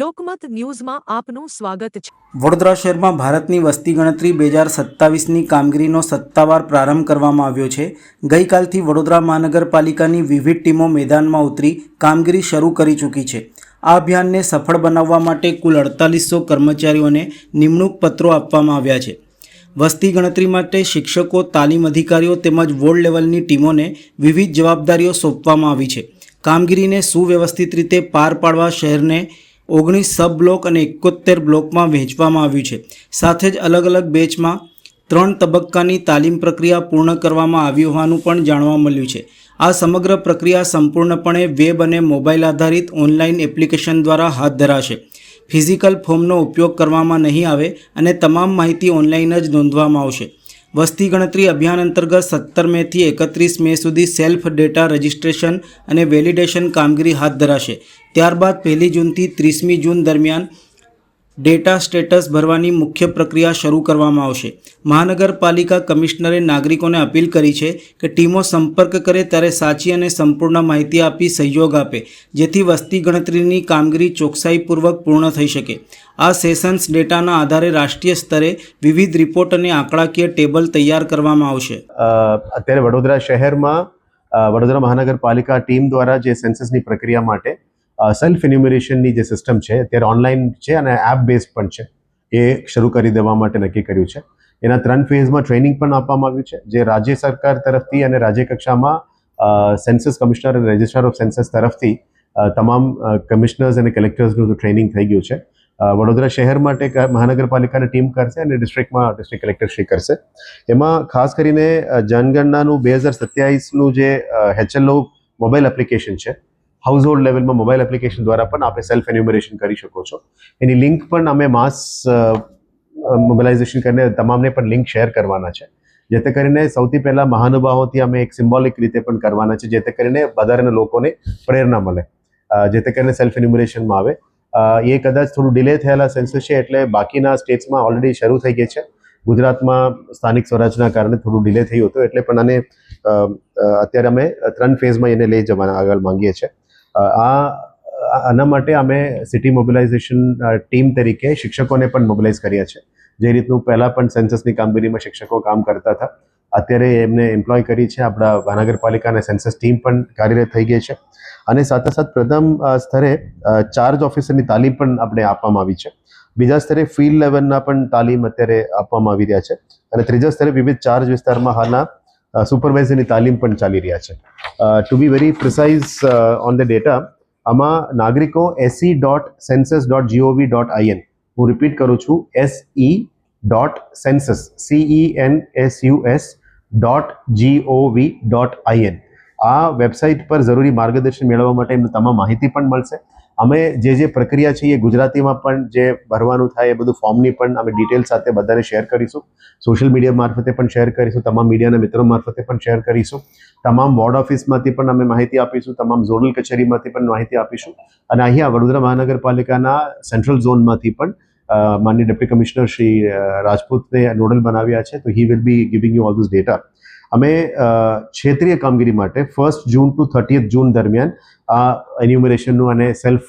લોકમત ન્યૂઝમાં આપનું સ્વાગત છે। વડોદરા શહેરમાં ભારતની વસ્તી ગણતરી 2027ની કામગીરીનો સત્તાવાર પ્રારંભ કરવામાં આવ્યો છે। ગઈકાલથી વડોદરા મહાનગરપાલિકાની વિવિધ ટીમો મેદાનમાં ઉતરી કામગીરી શરૂ કરી ચૂકી છે। આ અભિયાનને સફળ બનાવવા માટે કુલ 4800 કર્મચારીઓને નિમણૂક પત્રો આપવામાં આવ્યા છે। વસ્તી ગણતરી માટે શિક્ષકો, તાલીમ અધિકારીઓ તેમજ વોર્ડ લેવલની ટીમોને વિવિધ જવાબદારીઓ સોંપવામાં આવી છે। કામગીરીને સુવ્યવસ્થિત રીતે પાર પાડવા શહેરને 19 સબ બ્લોક અને 71 બ્લોકમાં વહેંચવામાં આવ્યું છે। સાથે જ અલગ અલગ બેચમાં 3 તબક્કાની તાલીમ પ્રક્રિયા પૂર્ણ કરવામાં આવી હોવાનું પણ જાણવા મળ્યું છે। આ સમગ્ર પ્રક્રિયા સંપૂર્ણપણે વેબ અને મોબાઈલ આધારિત ઓનલાઈન એપ્લિકેશન દ્વારા હાથ ધરાશે। ફિઝિકલ ફોર્મનો ઉપયોગ કરવામાં નહીં આવે અને તમામ માહિતી ઓનલાઈન જ નોંધવામાં આવશે। વસ્તી ગણતરી અભિયાન અંતર્ગત 17 મેથી 31 મે સુધી સેલ્ફ ડેટા રજિસ્ટ્રેશન અને વેલિડેશન કામગીરી હાથ ધરાશે। ત્યારબાદ 1 જૂનથી 30મી જૂન દરમિયાન ડેટા સ્ટેટસ ભરવાની મુખ્ય પ્રક્રિયા શરૂ કરવામાં આવશે। મહાનગરપાલિકા કમિશનરે નાગરિકોને અપીલ કરી છે કે ટીમો સંપર્ક કરે ત્યારે સાચી અને સંપૂર્ણ માહિતી આપી સહયોગ આપે, જેથી વસ્તી ગણતરીની કામગીરી ચોકસાઈપૂર્વક પૂર્ણ થઈ શકે। આ સેશન્સ ડેટાના આધારે રાષ્ટ્રીય સ્તરે વિવિધ રિપોર્ટ અને આંકડાકીય ટેબલ તૈયાર કરવામાં આવશે। અત્યારે વડોદરા શહેરમાં વડોદરા મહાનગરપાલિકા ટીમ દ્વારા જે સેન્સસની પ્રક્રિયા માટે સેલ્ફ એન્યુમરેશનની જે સિસ્ટમ છે અત્યારે ઓનલાઈન છે અને એપ બેઝડ પણ છે, એ શરૂ કરી દેવા માટે નક્કી કર્યું છે। એના 3 ફેઝમાં ટ્રેનિંગ પણ આપવામાં આવ્યું છે, જે રાજ્ય સરકાર તરફથી અને રાજ્ય કક્ષામાં સેન્સસ કમિશનર અને રજિસ્ટ્રાર ઓફ સેન્સસ તરફથી તમામ કમિશનર્સ અને કલેક્ટર્સનું ટ્રેનિંગ થઈ ગયું છે। વડોદરા શહેર માટે મહાનગરપાલિકાની ટીમ કરશે અને ડિસ્ટ્રિક્ટમાં ડિસ્ટ્રિક્ટ કલેક્ટરશ્રી કરશે। એમાં ખાસ કરીને જનગણનાનું 2027નું જે HLO મોબાઈલ એપ્લિકેશન છે, હાઉસ હોલ્ડ લેવલમાં મોબાઈલ એપ્લિકેશન દ્વારા પણ આપણે સેલ્ફ એન્યુમરેશન કરી શકો છો। એની લિંક પણ અમે માસ મોબિલાઇઝેશન કરીને તમામને પણ લિંક શેર કરવાના છે, જેથી કરીને સૌથી પહેલા મહાનુભાવોથી અમે એક સિમ્બોલિક રીતે પણ કરવાના છે, જેથી કરીને વધારેના લોકોને પ્રેરણા મળે, જેથી કરીને સેલ્ફ એન્યુમરેશનમાં આવે। એ કદાચ થોડું ડિલે થયેલા સેન્સસ છે, એટલે બાકીના સ્ટેટ્સમાં ઓલરેડી શરૂ થઈ ગઈ છે। ગુજરાતમાં સ્થાનિક સ્વરાજના કારણે થોડું ડિલે થયું હતું, એટલે પણ આને અત્યારે અમે 3 ફેઝમાં એને લઈ જવાના આગળ માંગીએ છીએ। આના માટે અમે સિટી મોબિલાઇઝેશન ટીમ તરીકે શિક્ષકોને પણ મોબિલાઇઝ કર્યા છે। જે રીતનું પહેલાં પણ સેન્સસની કામગીરીમાં શિક્ષકો કામ કરતા હતા, અત્યારે એમને એમ્પ્લોય કરી છે। આપણા મહાનગરપાલિકાના સેન્સસ ટીમ પણ કાર્યરત થઈ ગઈ છે અને સાથે સાથે પ્રથમ સ્તરે ચાર્જ ઓફિસરની તાલીમ પણ આપણે આપવામાં આવી છે। બીજા સ્તરે ફિલ્ડ લેવલના પણ તાલીમ અત્યારે આપવામાં આવી રહ્યા છે અને ત્રીજા સ્તરે વિવિધ ચાર્જ વિસ્તારમાં હાલના સુપરવાઇઝરની તાલીમ પણ ચાલી રહ્યા છે। To be very precise on the data, આમાં નાગરિકો se.census.gov.in, હું રિપીટ કરું છું, se.census.gov.in આ વેબસાઇટ પર જરૂરી માર્ગદર્શન મેળવવા માટે એમને તમામ માહિતી પણ મળશે। અમે જે પ્રક્રિયા છે એ ગુજરાતીમાં પણ જે ભરવાનું થાય એ બધું ફોર્મની પણ અમે ડિટેલ સાથે બધાને શેર કરીશું। સોશિયલ મીડિયા મારફતે પણ શેર કરીશું, તમામ મીડિયાના મિત્રો મારફતે પણ શેર કરીશું। તમામ વોર્ડ ઓફિસમાંથી પણ અમે માહિતી આપીશું, તમામ ઝોનલ કચેરીમાંથી પણ માહિતી આપીશું અને અહીંયા વડોદરા મહાનગરપાલિકાના સેન્ટ્રલ ઝોનમાંથી પણ માનનીય ડેપ્યુટી કમિશનર શ્રી રાજપૂતને નોડલ બનાવ્યા છે, તો he will be giving you all this data. અમે ક્ષેત્રીય કામગીરી માટે 1 જૂન ટુ 30 જૂન દરમિયાન આ એન્યુમરેશનનું અને સેલ્ફ